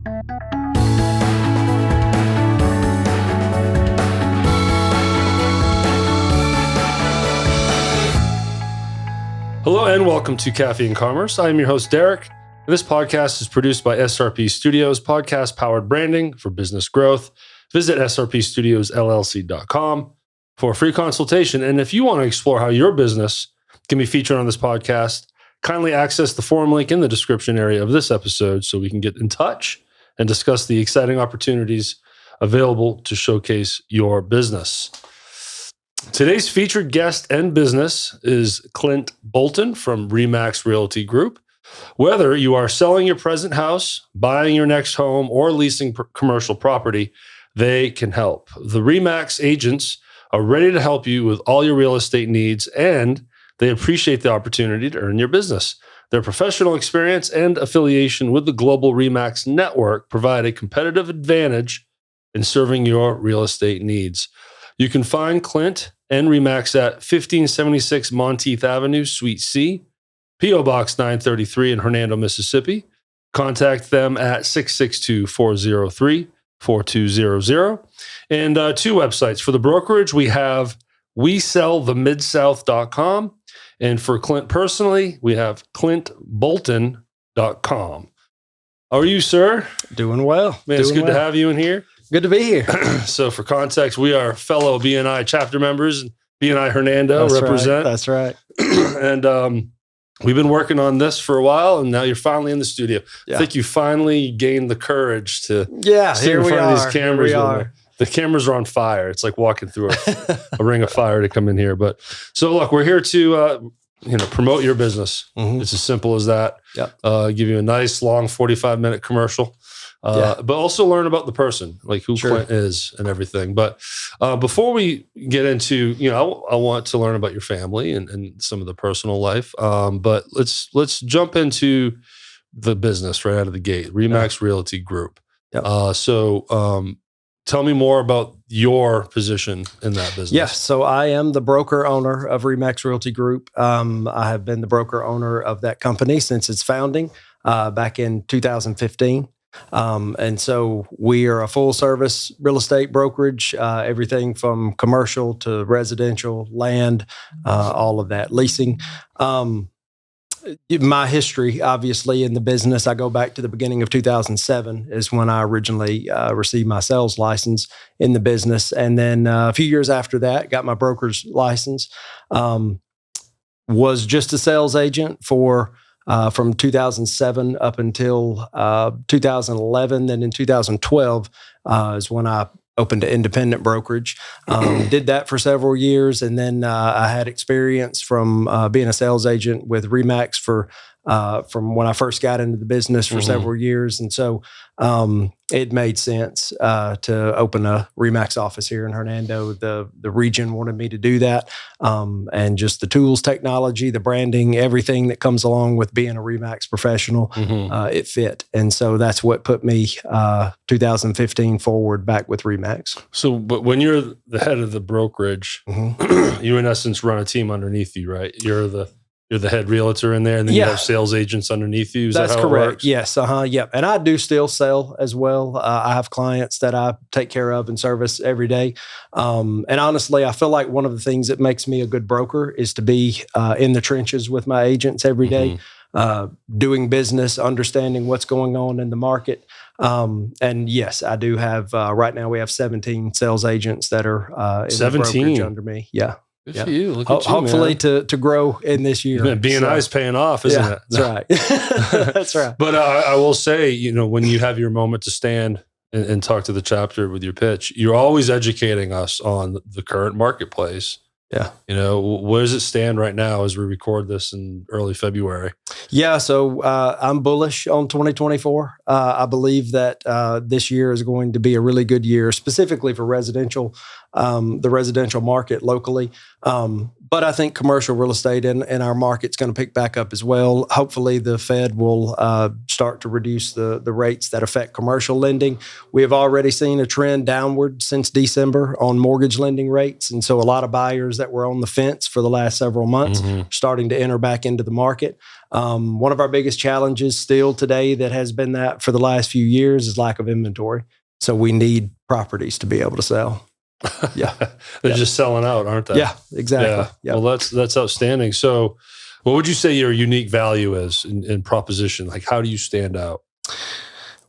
Hello and welcome to Caffey and Commerce. I am your host, Derek. This podcast is produced by SRP Studios, podcast-powered branding for business growth. Visit srpstudiosllc.com for a free consultation. And if you want to explore how your business can be featured on this podcast, kindly access the forum link in the description area of this episode so we can get in touch and discuss the exciting opportunities available to showcase your business. Today's featured guest and business is Clint Bolton from Remax Realty Group. Whether you are selling your present house, buying your next home, or leasing commercial property, they can help. The Remax agents are ready to help you with all your real estate needs, and they appreciate the opportunity to earn your business. Their professional experience and affiliation with the global Remax network provide a competitive advantage in serving your real estate needs. You can find Clint and Remax at 1576 Monteith Avenue, Suite C, P.O. Box 933 in Hernando, Mississippi. Contact them at 662-403-4200. And two websites. For the brokerage, we have WeSellTheMidSouth.com. And for Clint personally, we have ClintBolton.com. How are you, sir? Doing well. Man, it's good to have you in here. Good to be here. So for context, we are fellow BNI chapter members, and BNI Hernando represent. Right. That's right. And we've been working on this for a while, and now you're finally in the studio. Yeah. I think you finally gained the courage to sit here in we front are. of these cameras. The cameras are on fire. It's like walking through a ring of fire to come in here. But so look, we're here to promote your business. Mm-hmm. It's as simple as that. Yep. Give you a nice long 45-minute commercial. But also learn about the person, like who Clint is and everything. But before we get into, I want to learn about your family and some of the personal life. But let's jump into the business right out of the gate. Remax Realty Group. Yep. So tell me more about your position in that business. Yes. So I am the broker owner of Remax Realty Group. I have been the broker owner of that company since its founding back in 2015. And so we are a full service real estate brokerage, everything from commercial to residential, land, all of that, leasing. My history, obviously, in the business, I go back to the beginning of 2007 is when I originally received my sales license in the business. And then a few years after that, got my broker's license, was just a sales agent for from 2007 up until 2011. Then in 2012 is when I opened an independent brokerage. Did that for several years. And then I had experience from being a sales agent with Remax from when I first got into the business for several years. And so it made sense to open a Remax office here in Hernando. The region wanted me to do that. And just the tools, technology, the branding, everything that comes along with being a Remax professional, it fit. And so that's what put me 2015 forward back with Remax. So, but when you're the head of the brokerage, you in essence run a team underneath you, right? You're the head realtor in there, and then you have sales agents underneath you. Is That's that how correct. It works? Yes. Yep. And I do still sell as well. I have clients that I take care of and service every day. And honestly, I feel like one of the things that makes me a good broker is to be in the trenches with my agents every day, doing business, understanding what's going on in the market. And yes, I do have, right now we have 17 sales agents that are in the brokerage under me. Yeah. Good for you. Look at you, hopefully to grow in this year. BNI is paying off, isn't it? That's right. That's right. But I will say, when you have your moment to stand and talk to the chapter with your pitch, you're always educating us on the current marketplace. Yeah. Where does it stand right now as we record this in early February? Yeah. So I'm bullish on 2024. I believe that this year is going to be a really good year, specifically for residential, the residential market locally. But I think commercial real estate in our market's going to pick back up as well. Hopefully the Fed will start to reduce the rates that affect commercial lending. We have already seen a trend downward since December on mortgage lending rates. And so a lot of buyers brokers that were on the fence for the last several months, starting to enter back into the market. One of our biggest challenges still today that has been that for the last few years is lack of inventory. So we need properties to be able to sell. Yeah. They're just selling out, aren't they? Yeah, exactly. Yeah. Well, that's outstanding. So what would you say your unique value is in proposition? Like, how do you stand out?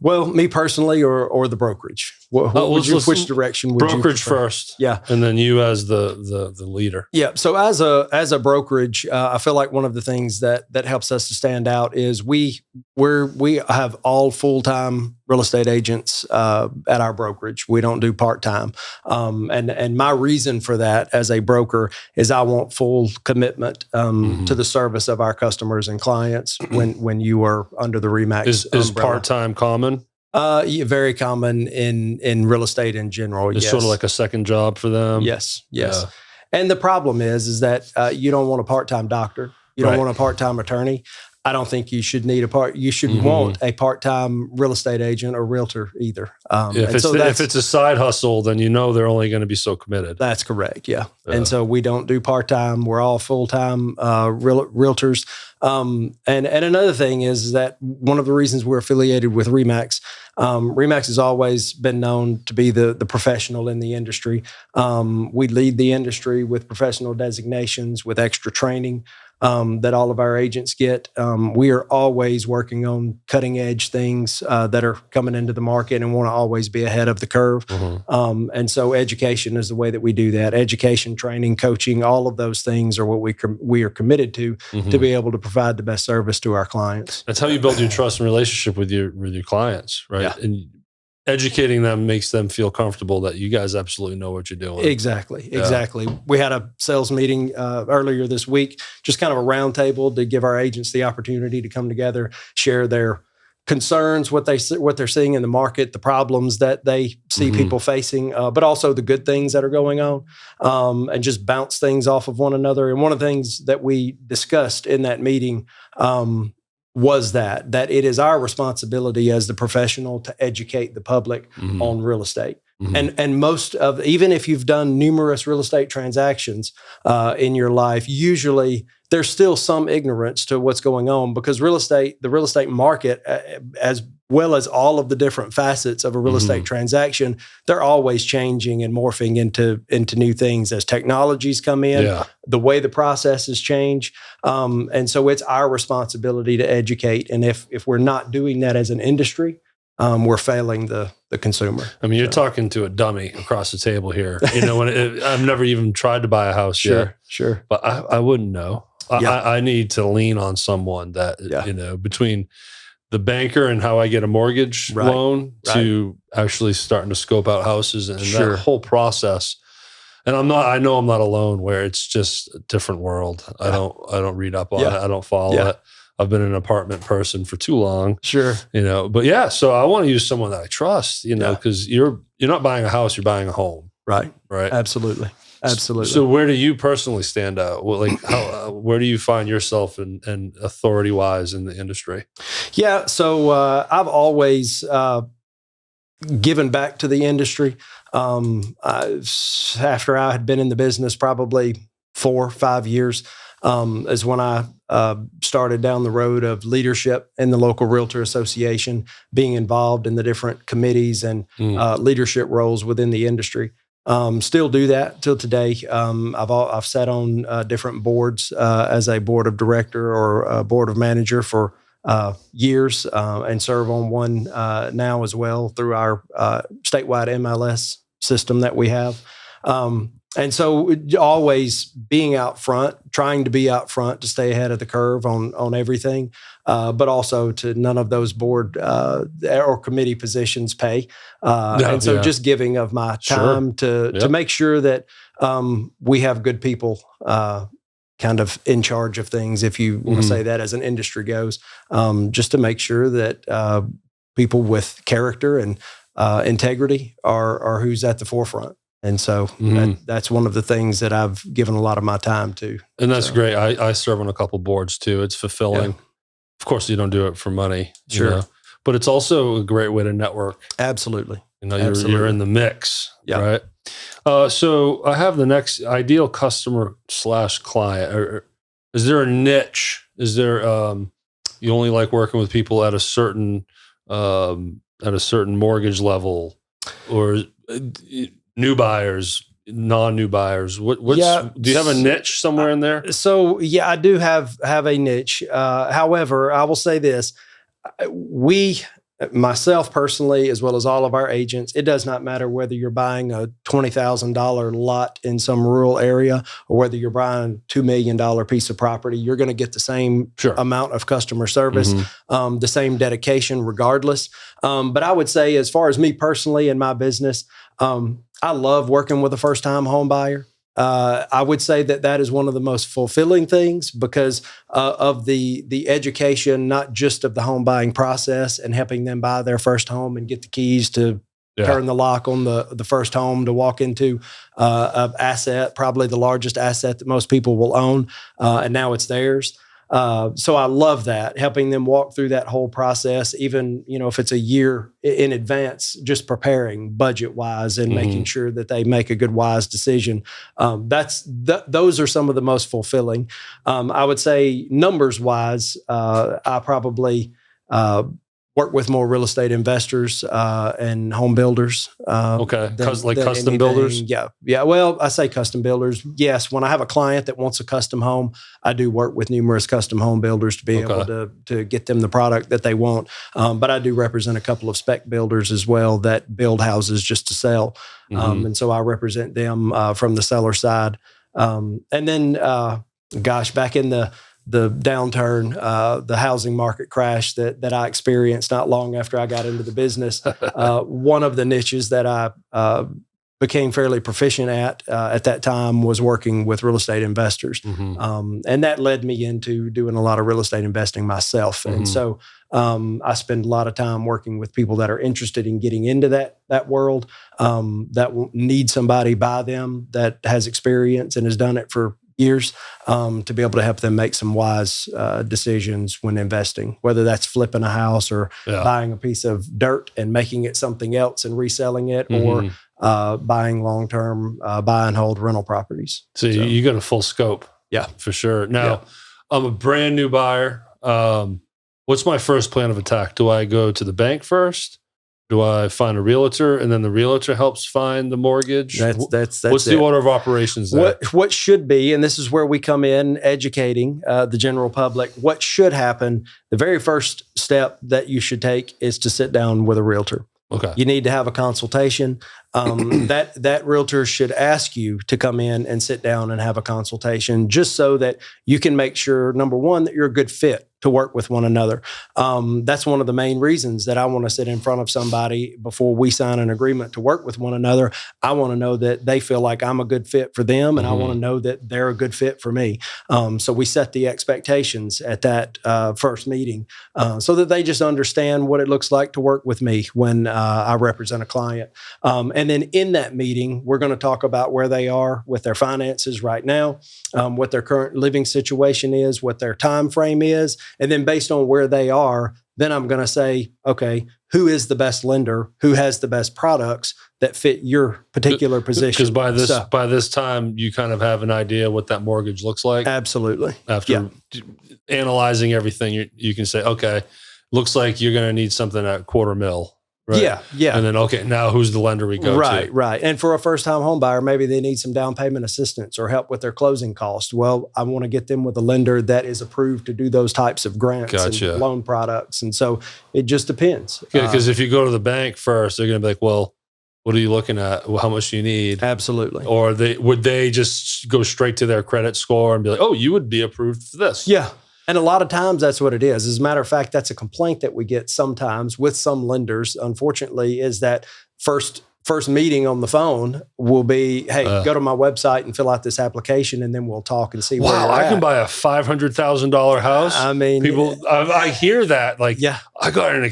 Well, me personally, or the brokerage. Which direction would you brokerage prefer? first? Yeah, and then you as the leader. Yeah. So as a brokerage, I feel like one of the things that helps us to stand out is we have all full-time real estate agents at our brokerage. We don't do part-time, and my reason for that as a broker is I want full commitment to the service of our customers and clients when you are under the RE/MAX is part-time common? Yeah, very common in real estate in general. It's sort of like a second job for them. Yes. Yeah. And the problem is that you don't want a part-time doctor. You don't want a part-time attorney. I don't think you should need you should want a part-time real estate agent or realtor either. If it's a side hustle, then you know they're only going to be so committed. That's correct. Yeah. And so we don't do part-time. We're all full-time realtors. And another thing is that one of the reasons we're affiliated with RE/MAX, RE/MAX has always been known to be the professional in the industry. We lead the industry with professional designations, with extra training that all of our agents get. We are always working on cutting edge things that are coming into the market and want to always be ahead of the curve. And so education is the way that we do that. Education, training, coaching, all of those things are what we are committed to be able to provide the best service to our clients. That's how you build your trust and relationship with your clients, right? Yeah. And educating them makes them feel comfortable that you guys absolutely know what you're doing. Exactly. We had a sales meeting earlier this week, just kind of a roundtable to give our agents the opportunity to come together, share their concerns, what they're seeing in the market, the problems that they see people facing, but also the good things that are going on, and just bounce things off of one another. And one of the things that we discussed in that meeting was that it is our responsibility as the professional to educate the public on real estate. And most of, even if you've done numerous real estate transactions in your life, usually there's still some ignorance to what's going on, because the real estate market, as well as all of the different facets of a real estate transaction, they're always changing and morphing into new things as technologies come in, the way the processes change. And so it's our responsibility to educate. And if we're not doing that as an industry, we're failing the consumer. I mean, you're talking to a dummy across the table here. I've never even tried to buy a house yet. Sure. But I wouldn't know. I need to lean on someone that, between the banker and how I get a mortgage loan to actually starting to scope out houses and that whole process. And I know I'm not alone where it's just a different world. I don't read up on it. I don't follow it. I've been an apartment person for too long. Sure. But so I want to use someone that I trust, because you're not buying a house, you're buying a home. Right. Right. Absolutely. So where do you personally stand out? Where do you find yourself in authority wise in the industry? Yeah. So I've always given back to the industry. After I had been in the business probably 4 or 5 years, is when I started down the road of leadership in the local realtor association, being involved in the different committees and leadership roles within the industry. Still do that till today. I've sat on different boards as a board of director or a board of manager for years, and serve on one now as well through our statewide MLS system that we have. And so always being out front, trying to be out front to stay ahead of the curve on everything, but also to none of those board or committee positions pay. Just giving of my time to make sure that we have good people kind of in charge of things, if you want to say that, as an industry goes, just to make sure that people with character and integrity are who's at the forefront. And so that's one of the things that I've given a lot of my time to. And that's great. I serve on a couple boards too. It's fulfilling. Yeah. Of course, you don't do it for money, but it's also a great way to network. Absolutely. you're in the mix, right? So I have the next ideal customer / client. Or is there a niche? Is there you only like working with people at a certain mortgage level, or new buyers, non-new buyers? Do you have a niche somewhere in there? So I do have a niche. However, I will say this: myself personally, as well as all of our agents, it does not matter whether you're buying a $20,000 lot in some rural area or whether you're buying a $2 million piece of property. You're going to get the same amount of customer service, the same dedication regardless. But I would say, as far as me personally in my business, I love working with a first-time home buyer. I would say that is one of the most fulfilling things because of the education, not just of the home buying process and helping them buy their first home and get the keys to turn the lock on the first home to walk into an asset, probably the largest asset that most people will own, and now it's theirs. So I love that, helping them walk through that whole process, even, if it's a year in advance, just preparing budget wise and making sure that they make a good, wise decision. Those are some of the most fulfilling. I would say numbers wise, I probably, work with more real estate investors and home builders. Like custom builders? Yeah. Well, I say custom builders. Yes, when I have a client that wants a custom home, I do work with numerous custom home builders to be able to get them the product that they want. But I do represent a couple of spec builders as well that build houses just to sell. And so I represent them from the seller side. And then, back in the downturn, the housing market crash that I experienced not long after I got into the business. One of the niches that I became fairly proficient at that time was working with real estate investors. And that led me into doing a lot of real estate investing myself. And so I spend a lot of time working with people that are interested in getting into that world, that will need somebody by them that has experience and has done it for years, to be able to help them make some wise decisions when investing, whether that's flipping a house or buying a piece of dirt and making it something else and reselling it, or buying long-term buy and hold rental properties. So you got a full scope. Yeah, for sure. Now, I'm a brand new buyer. What's my first plan of attack? Do I go to the bank first? Do I find a realtor and then the realtor helps find the mortgage? That's what's the order of operations there? What should be, and this is where we come in, educating the general public. What should happen, the very first step that you should take is to sit down with a realtor. Okay. You need to have a consultation. That realtor should ask you to come in and sit down and have a consultation, just so that you can make sure, number one, that you're a good fit to work with one another. That's one of the main reasons that I want to sit in front of somebody before we sign an agreement to work with one another. I want to know that they feel like I'm a good fit for them, and I want to know that they're a good fit for me. So we set the expectations at that first meeting, so that they just understand what it looks like to work with me when I represent a client. And then in that meeting, we're going to talk about where they are with their finances right now, what their current living situation is, what their time frame is. And then based on where they are, then I'm going to say, okay, who is the best lender? Who has the best products that fit your particular position? Because by this time, you kind of have an idea what that mortgage looks like. Absolutely. After analyzing everything, you can say, okay, looks like you're going to need something at $250,000. Right. Yeah. And then, okay, now who's the lender we go to? Right. And for a first-time home buyer, maybe they need some down payment assistance or help with their closing costs. Well, I want to get them with a lender that is approved to do those types of grants and loan products. And so it just depends. Yeah, because if you go to the bank first, they're going to be like, well, what are you looking at? Well, how much do you need? Absolutely. Or would they just go straight to their credit score and be like, oh, you would be approved for this? Yeah. And a lot of times that's what it is. As a matter of fact, that's a complaint that we get sometimes with some lenders, unfortunately, is that first meeting on the phone will be, hey, go to my website and fill out this application, and then we'll talk and see where we're I at. can buy a $500,000 house. I mean, people, I hear that. Like, I got an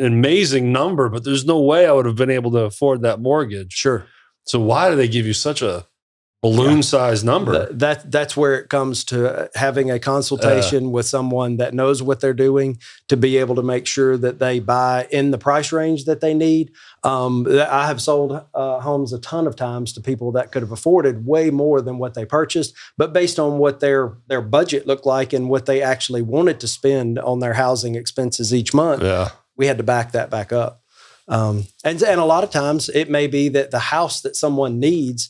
amazing number, but there's no way I would have been able to afford that mortgage. Sure. So why do they give you such a balloon-sized number. That's where it comes to having a consultation with someone that knows what they're doing to be able to make sure that they buy in the price range that they need. I have sold homes a ton of times to people that could have afforded way more than what they purchased, but based on what their budget looked like and what they actually wanted to spend on their housing expenses each month, we had to back that back up. And a lot of times it may be that the house that someone needs,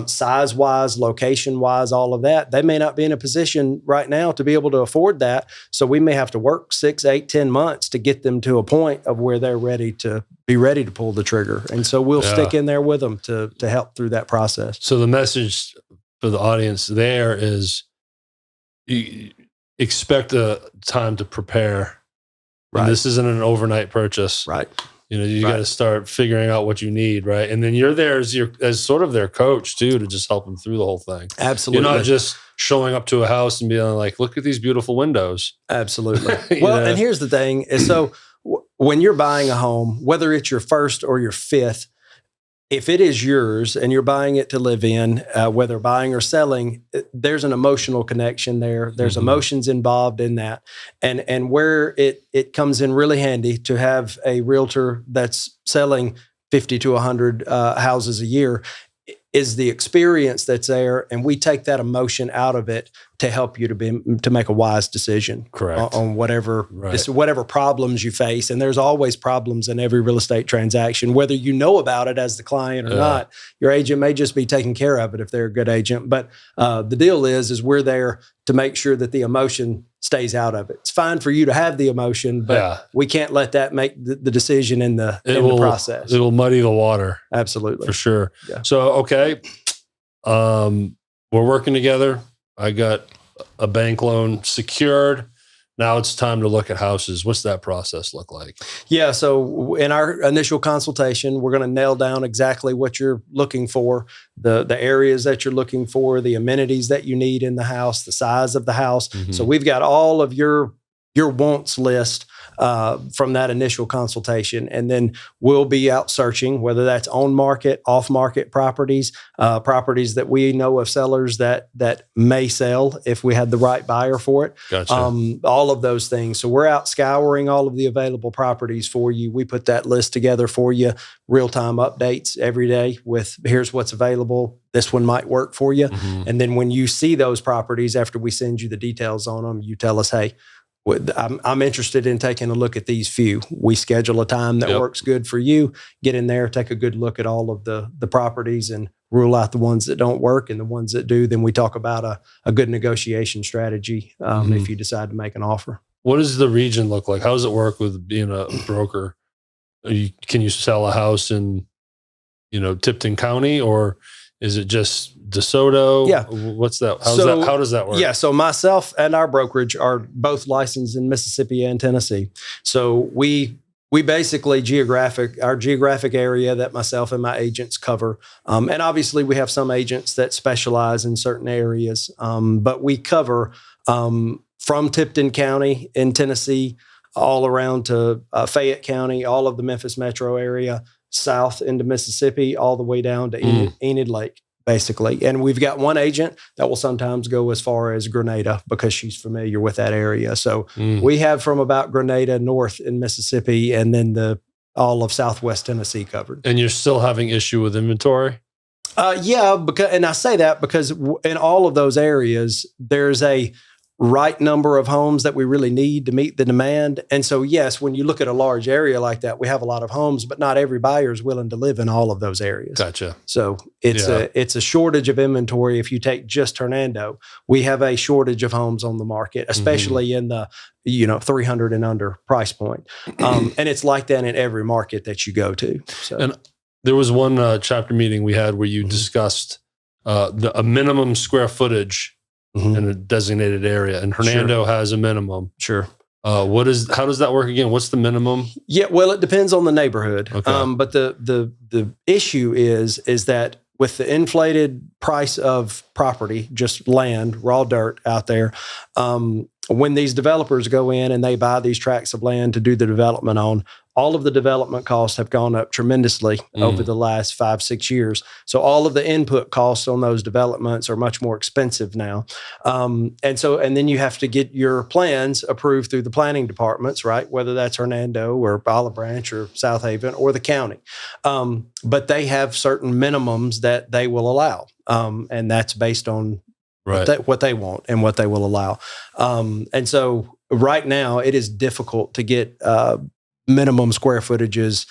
size-wise, location-wise, all of that, they may not be in a position right now to be able to afford that. So we may have to work 6, 8, 10 months to get them to a point of where they're ready to pull the trigger. And so we'll stick in there with them to help through that process. So the message for the audience there is you expect a time to prepare. Right. And this isn't an overnight purchase. Right. You got to start figuring out what you need, right? And then you're there as sort of their coach too, to just help them through the whole thing. Absolutely. You're not just showing up to a house and being like, "Look at these beautiful windows." Absolutely. Well, and here's the thing: is so when you're buying a home, whether it's your first or your fifth, if it is yours and you're buying it to live in, whether buying or selling, there's an emotional connection there. There's emotions involved in that. And where it comes in really handy to have a realtor that's selling 50 to 100 houses a year is the experience that's there. And we take that emotion out of it to help you to make a wise decision. Correct. On whatever problems you face. And there's always problems in every real estate transaction, whether you know about it as the client or not. Your agent may just be taking care of it if they're a good agent. But the deal is we're there to make sure that the emotion stays out of it. It's fine for you to have the emotion, but we can't let that make the decision in the process. It will muddy the water. Absolutely. For sure. Yeah. So, okay. We're working together. I got a bank loan secured. Now it's time to look at houses. What's that process look like? Yeah. So in our initial consultation, we're going to nail down exactly what you're looking for, the areas that you're looking for, the amenities that you need in the house, the size of the house. So we've got all of your wants list from that initial consultation. And then we'll be out searching, whether that's on market, off market properties, properties that we know of sellers that may sell if we had the right buyer for it. Gotcha. All of those things. So we're out scouring all of the available properties for you. We put that list together for you, real-time updates every day with here's what's available. This one might work for you. And then when you see those properties, after we send you the details on them, you tell us, hey, I'm interested in taking a look at these few. We schedule a time that works good for you. Get in there, take a good look at all of the properties and rule out the ones that don't work and the ones that do. Then we talk about a good negotiation strategy if you decide to make an offer. What does the region look like? How does it work with being a broker? Can you sell a house in, Tipton County, or is it just DeSoto? Yeah. What's that? How does that work? Yeah. So myself and our brokerage are both licensed in Mississippi and Tennessee. So we basically our geographic area that myself and my agents cover. And obviously we have some agents that specialize in certain areas. But we cover from Tipton County in Tennessee all around to Fayette County, all of the Memphis metro area, south into Mississippi, all the way down to Enid Lake, basically. And we've got one agent that will sometimes go as far as Grenada because she's familiar with that area. So we have from about Grenada north in Mississippi and then all of Southwest Tennessee covered. And you're still having issue with inventory? And I say that because in all of those areas, there's a right number of homes that we really need to meet the demand. And so, yes, when you look at a large area like that, we have a lot of homes, but not every buyer is willing to live in all of those areas. Gotcha. So it's a shortage of inventory. If you take just Hernando, we have a shortage of homes on the market, especially in the 300 and under price point. And it's like that in every market that you go to. So. And there was one chapter meeting we had where you discussed a minimum square footage in a designated area, and Hernando has a minimum. Sure. How does that work again? What's the minimum? Yeah, well, it depends on the neighborhood. Okay. But the issue is that with the inflated price of property, just land, raw dirt out there, when these developers go in and they buy these tracts of land to do the development on, all of the development costs have gone up tremendously over the last 5-6 years. So all of the input costs on those developments are much more expensive now. And then you have to get your plans approved through the planning departments, right? Whether that's Hernando or Olive Branch or South Haven or the county. But they have certain minimums that they will allow. And that's based on what they want and what they will allow. And so right now it is difficult to get minimum square footages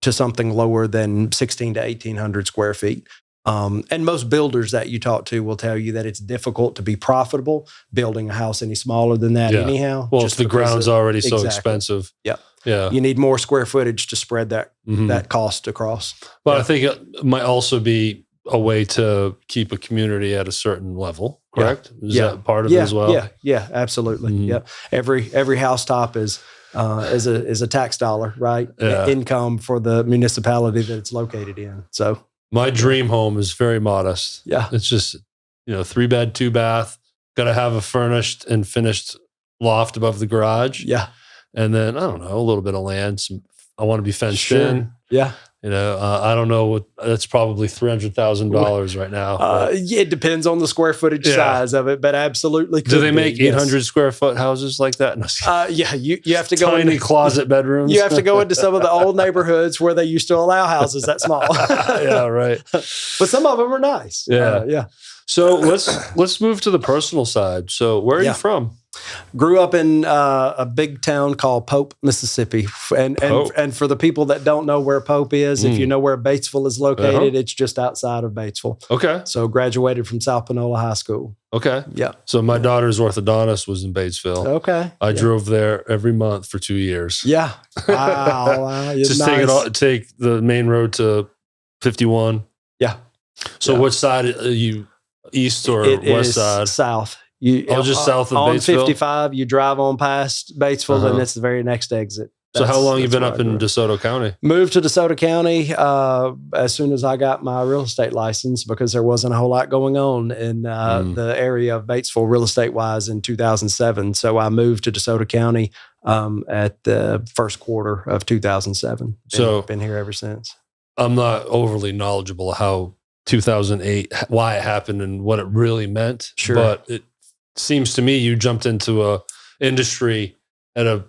to something lower than 1,600 to 1,800 square feet. And most builders that you talk to will tell you that it's difficult to be profitable building a house any smaller than that anyhow. Well, if the ground's already so expensive. Yeah. Yeah. You need more square footage to spread that cost across. But I think it might also be a way to keep a community at a certain level, correct? Is that part of it as well? Yeah, absolutely. Yeah. Every housetop is a tax dollar, right? Yeah. Income for the municipality that it's located in. So my dream home is very modest. Yeah. It's just, 3-bed, 2-bath, got to have a furnished and finished loft above the garage. Yeah. And then, I don't know, a little bit of land. I want to be fenced in. Yeah. I don't know what, that's probably $300,000 right now. It depends on the square footage size of it, but absolutely. Do they make 800 square foot houses like that? No. You have to go tiny closet bedrooms. You have to go into some of the old neighborhoods where they used to allow houses that small. Yeah, right. But some of them are nice. Yeah. So let's move to the personal side. So where are you from? Grew up in a big town called Pope, Mississippi. And for the people that don't know where Pope is, if you know where Batesville is located, it's just outside of Batesville. Okay. So graduated from South Panola High School. Okay. Yeah. So my daughter's orthodontist was in Batesville. Okay. I drove there every month for 2 years. Yeah. Wow. Just take the main road to 51. Yeah. So which side are you, east or west side? South. Just south of on Batesville? 55, you drive on past Batesville, and it's the very next exit. So how long you been up in DeSoto County? Moved to DeSoto County as soon as I got my real estate license because there wasn't a whole lot going on in the area of Batesville real estate-wise in 2007. So I moved to DeSoto County at the first quarter of 2007. So been here ever since. I'm not overly knowledgeable how 2008, why it happened and what it really meant. Sure. But it seems to me you jumped into a industry at a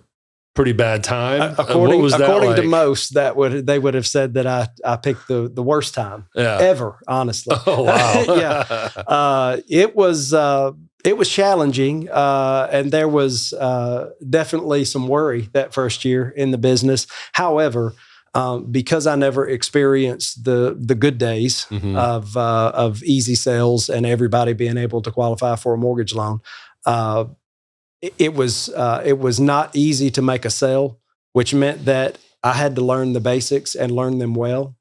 pretty bad time. According to most, they would have said that I picked the worst time ever, honestly. Oh wow. Yeah. It was challenging, and there was definitely some worry that first year in the business. However, because I never experienced the good days of easy sales and everybody being able to qualify for a mortgage loan, it was not easy to make a sale, which meant that I had to learn the basics and learn them well,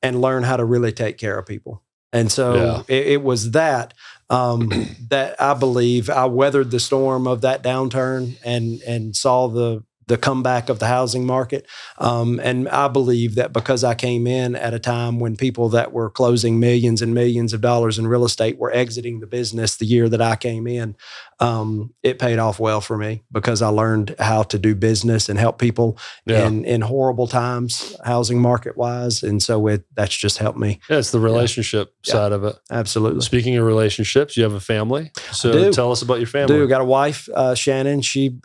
and learn how to really take care of people. And so it was that that I believe I weathered the storm of that downturn and saw the comeback of the housing market. And I believe that because I came in at a time when people that were closing millions and millions of dollars in real estate were exiting the business the year that I came in, it paid off well for me because I learned how to do business and help people in horrible times, housing market wise. And so that's just helped me. Yeah, it's the relationship side of it. Absolutely. Speaking of relationships, you have a family. So tell us about your family. Got a wife, Shannon. She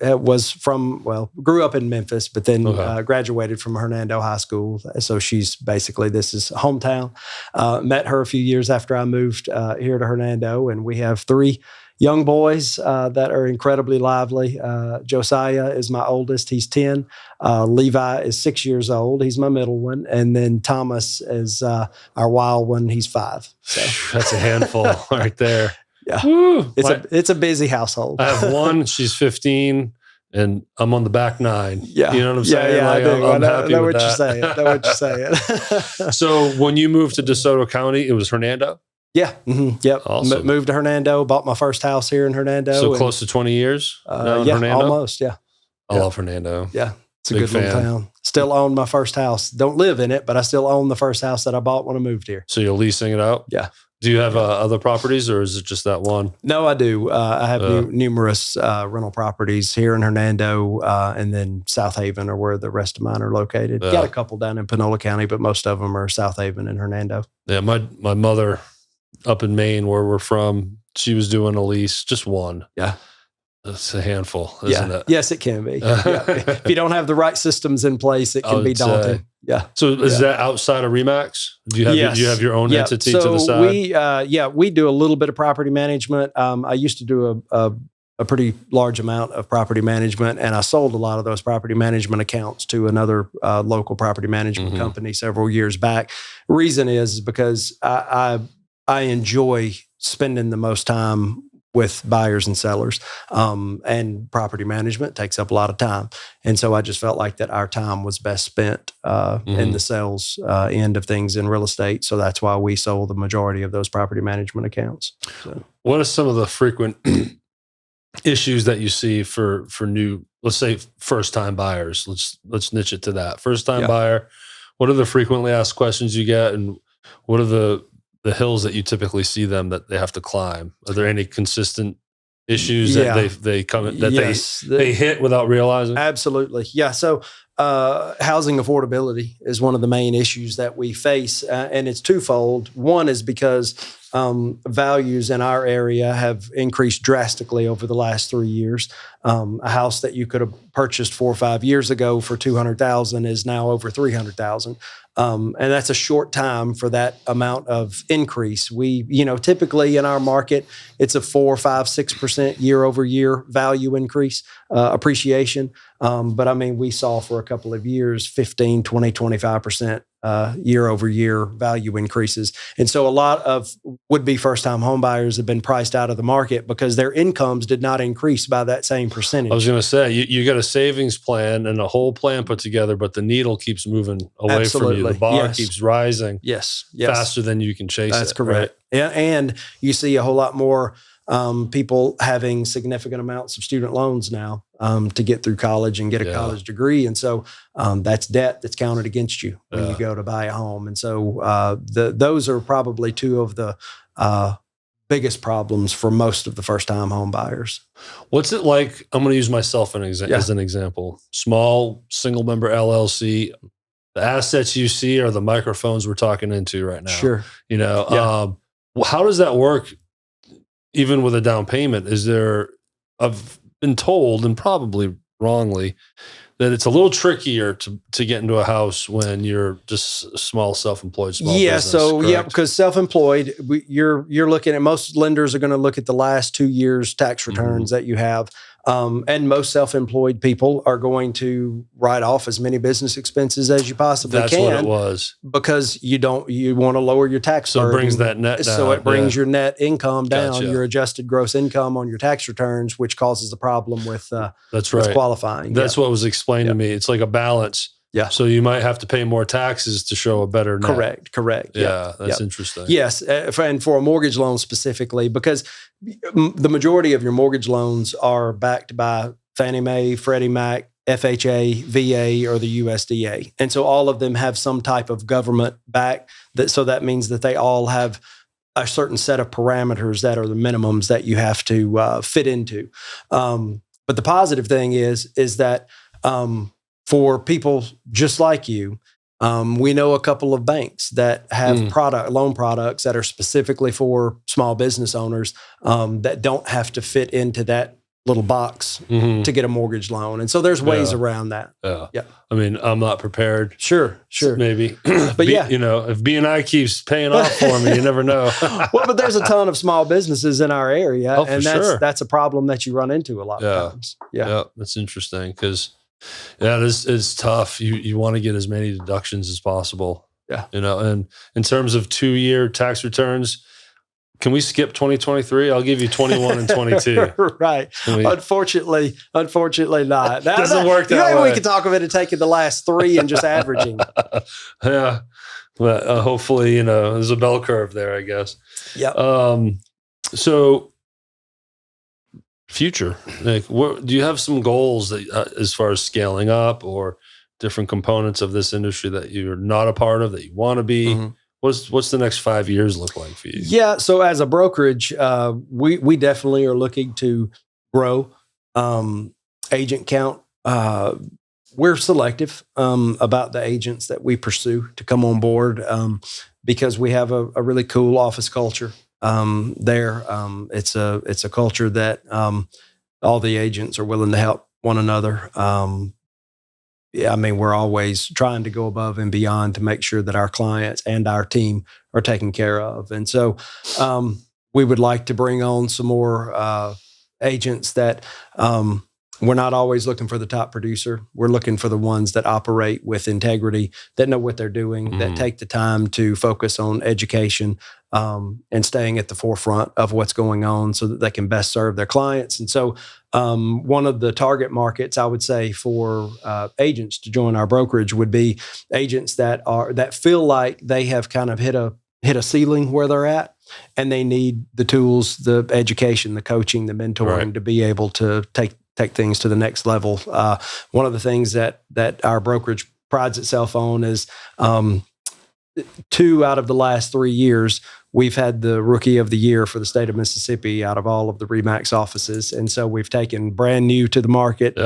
grew up in Memphis, but then graduated from Hernando High School. So she's basically, this is hometown. Met her a few years after I moved here to Hernando, and we have 3 young boys that are incredibly lively. Josiah is my oldest. He's 10. Levi is 6 years old. He's my middle one. And then Thomas is our wild one. He's 5. So that's a handful right there. Yeah. Woo. It's a busy household. I have one. She's 15. And I'm on the back 9. Yeah. You know what I'm saying? Yeah, I do. I'm happy know with what that. Know what you're saying. So when you moved to DeSoto County, it was Hernando? Yeah. Mm-hmm. Yep. Awesome. Moved to Hernando, bought my first house here in Hernando. So close to 20 years now in Hernando? Almost, yeah. I love Hernando. Yeah. It's a good little town. Still own my first house. Don't live in it, but I still own the first house that I bought when I moved here. So you're leasing it out? Yeah. Do you have other properties, or is it just that one? No, I do. I have numerous rental properties here in Hernando, and then South Haven are where the rest of mine are located. Got a couple down in Panola County, but most of them are South Haven and Hernando. Yeah, my mother up in Maine, where we're from, she was doing a lease, just one. Yeah. It's a handful, isn't it? Yes, it can be. If you don't have the right systems in place, it can be daunting. Yeah. So is that outside of Remax? Do you have your own entity to the side? We do a little bit of property management. I used to do a pretty large amount of property management, and I sold a lot of those property management accounts to another local property management company several years back. Reason is because I enjoy spending the most time with buyers and sellers, and property management takes up a lot of time. And so I just felt like that our time was best spent in the sales end of things in real estate. So that's why we sold the majority of those property management accounts. So. What are some of the frequent issues that you see for new, let's say first time buyers? Let's niche it to that. First time buyer, what are the frequently asked questions you get, and what are the hills that you typically see them that they have to climb? Are there any consistent issues that they hit without realizing? Absolutely. Yeah. So housing affordability is one of the main issues that we face, and it's twofold. One is because values in our area have increased drastically over the last 3 years. A house that you could have purchased 4 or 5 years ago for $200,000 is now over $300,000. And that's a short time for that amount of increase. We, typically in our market, it's a 4, 5, 6% year over year value increase, appreciation. But I mean, we saw for a couple of years, 15, 20, 25% year over year value increases. And so a lot of would-be first-time home buyers have been priced out of the market because their incomes did not increase by that same percentage. I was going to say, you got a savings plan and a whole plan put together, but the needle keeps moving away from you. The bar keeps rising faster than you can chase it. That's correct. Right? And you see a whole lot more people having significant amounts of student loans now to get through college and get a college degree. And so that's debt that's counted against you when you go to buy a home. And so those are probably two of the biggest problems for most of the first-time home buyers. What's it like? I'm going to use myself as an example. Small, single-member LLC. The assets you see are the microphones we're talking into right now. Sure. How does that work? Even with a down payment, I've been told, and probably wrongly, that it's a little trickier to get into a house when you're just a small self-employed business. Because self-employed, you're looking at, most lenders are going to look at the last 2 years tax returns that you have. And most self-employed people are going to write off as many business expenses as you possibly can. That's what it was. Because you want to lower your tax burden. So it brings that net down. So it brings your net income down, your adjusted gross income on your tax returns, which causes the problem with with qualifying. That's what was explained to me. It's like a balance. Yeah. So you might have to pay more taxes to show a better net. Correct. Yeah, that's interesting. Yes, and for a mortgage loan specifically, because the majority of your mortgage loans are backed by Fannie Mae, Freddie Mac, FHA, VA, or the USDA. And so all of them have some type of government back. So that means that they all have a certain set of parameters that are the minimums that you have to fit into. But the positive thing is that for people just like you, we know a couple of banks that have loan products that are specifically for small business owners that don't have to fit into that little box to get a mortgage loan. And so there's ways around that. Yeah. I mean, I'm not prepared. Sure. Maybe. But if B&I keeps paying off for me, you never know. Well, but there's a ton of small businesses in our area. And that's a problem that you run into a lot of times. Yeah. That's interesting because it's tough. You want to get as many deductions as possible. Yeah. And in terms of 2-year tax returns, can we skip 2023? I'll give you 21 and 22. Right. Unfortunately not. That doesn't work that way. We could talk of it and taking the last 3 and just averaging. Yeah. But hopefully, there's a bell curve there, I guess. Yeah. So future, do you have some goals that, as far as scaling up or different components of this industry that you're not a part of, that you want to be? What's the next 5 years look like for you? Yeah. So as a brokerage, we definitely are looking to grow agent count. We're selective about the agents that we pursue to come on board because we have a really cool office culture there. It's a culture that all the agents are willing to help one another. Yeah, I mean, we're always trying to go above and beyond to make sure that our clients and our team are taken care of. And so we would like to bring on some more agents that we're not always looking for the top producer. We're looking for the ones that operate with integrity, that know what they're doing, that take the time to focus on education and staying at the forefront of what's going on so that they can best serve their clients. And so one of the target markets, I would say, for agents to join our brokerage would be agents that feel like they have kind of hit a ceiling where they're at, and they need the tools, the education, the coaching, the mentoring to be able to take things to the next level. One of the things that our brokerage prides itself on is 2 out of the last 3 years, we've had the Rookie of the Year for the state of Mississippi out of all of the RE/MAX offices. And so we've taken brand new to the market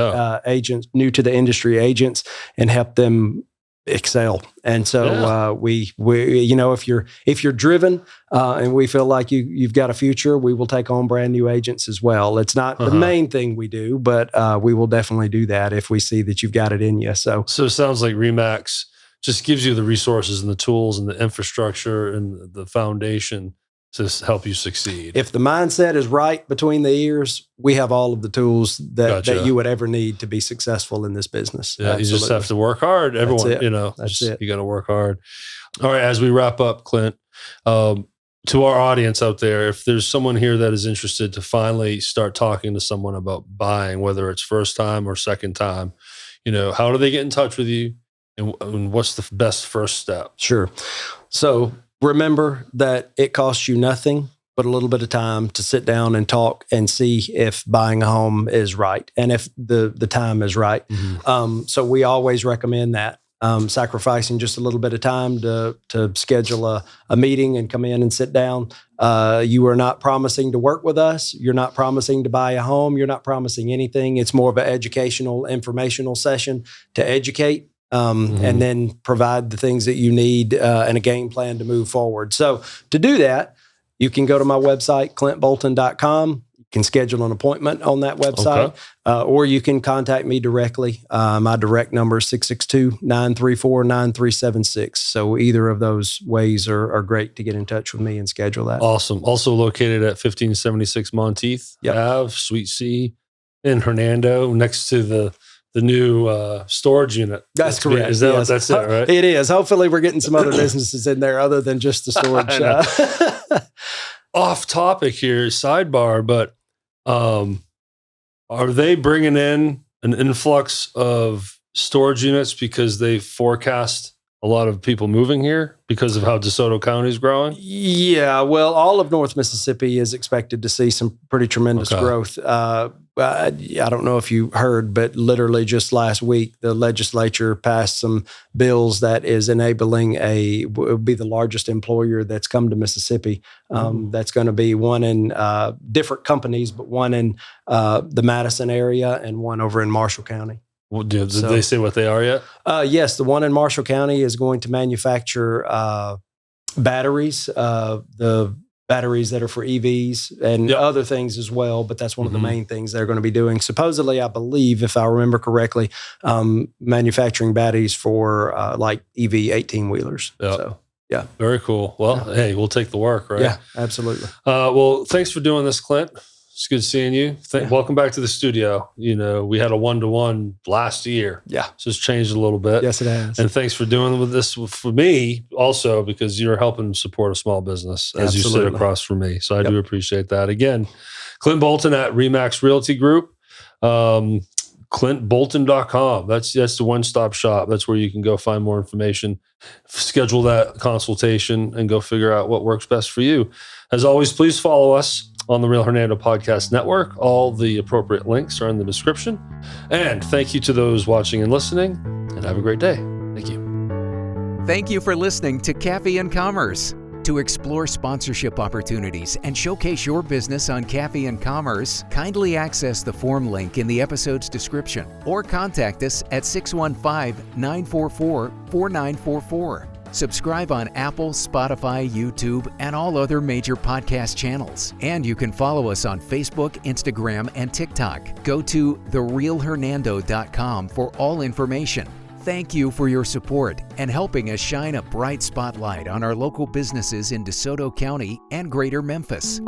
agents, new to the industry agents, and helped them excel. And so we if you're driven and we feel like you've got a future, we will take on brand new agents as well. It's not the main thing we do, but we will definitely do that if we see that you've got it in you. So it sounds like RE/MAX just gives you the resources and the tools and the infrastructure and the foundation to help you succeed. If the mindset is right between the ears, we have all of the tools that you would ever need to be successful in this business. Yeah, you just have to work hard. Everyone, That's it. You got to work hard. All right, as we wrap up, Clint, to our audience out there, if there's someone here that is interested to finally start talking to someone about buying, whether it's first time or second time, how do they get in touch with you? And what's the best first step? Sure. So remember that it costs you nothing but a little bit of time to sit down and talk and see if buying a home is right and if the time is right. So we always recommend that. Sacrificing just a little bit of time to schedule a meeting and come in and sit down. You are not promising to work with us. You're not promising to buy a home. You're not promising anything. It's more of an educational, informational session to educate. And then provide the things that you need and a game plan to move forward. So to do that, you can go to my website, clintbolton.com. You can schedule an appointment on that website, or you can contact me directly. My direct number is 662-934-9376. So either of those ways are great to get in touch with me and schedule that. Awesome. Also located at 1576 Monteith Ave, Suite C in Hernando, next to the new storage unit. That's correct. That's it, right? It is. Hopefully we're getting some other businesses in there other than just the storage. Off topic here, sidebar, but are they bringing in an influx of storage units because they forecast a lot of people moving here because of how DeSoto County is growing? Yeah, well, all of North Mississippi is expected to see some pretty tremendous growth. I don't know if you heard, but literally just last week, the legislature passed some bills that is enabling will be the largest employer that's come to Mississippi. That's going to be one in different companies, but one in the Madison area and one over in Marshall County. Well, did they say what they are yet? Yes, the one in Marshall County is going to manufacture batteries, the batteries that are for EVs and other things as well. But that's one of the main things they're going to be doing. Supposedly, I believe, if I remember correctly, manufacturing batteries for like EV 18-wheelers. Yep. So, yeah. Very cool. Well, hey, we'll take the work, right? Yeah, absolutely. Well, thanks for doing this, Clint. It's good seeing you. Welcome back to the studio. We had a 1-to-1 last year. Yeah. So it's changed a little bit. Yes, it has. And thanks for doing this for me also, because you're helping support a small business as you sit across from me. So I do appreciate that. Again, Clint Bolton at RE/MAX Realty Group. ClintBolton.com. That's the one-stop shop. That's where you can go find more information, schedule that consultation, and go figure out what works best for you. As always, please follow us on the Real Hernando Podcast Network. All the appropriate links are in the description. And thank you to those watching and listening, and have a great day. Thank you. Thank you for listening to Caffey and Commerce. To explore sponsorship opportunities and showcase your business on Caffey and Commerce, kindly access the form link in the episode's description or contact us at 615-944-4944. Subscribe on Apple, Spotify, YouTube, and all other major podcast channels. And you can follow us on Facebook, Instagram, and TikTok. Go to therealhernando.com for all information. Thank you for your support and helping us shine a bright spotlight on our local businesses in DeSoto County and Greater Memphis.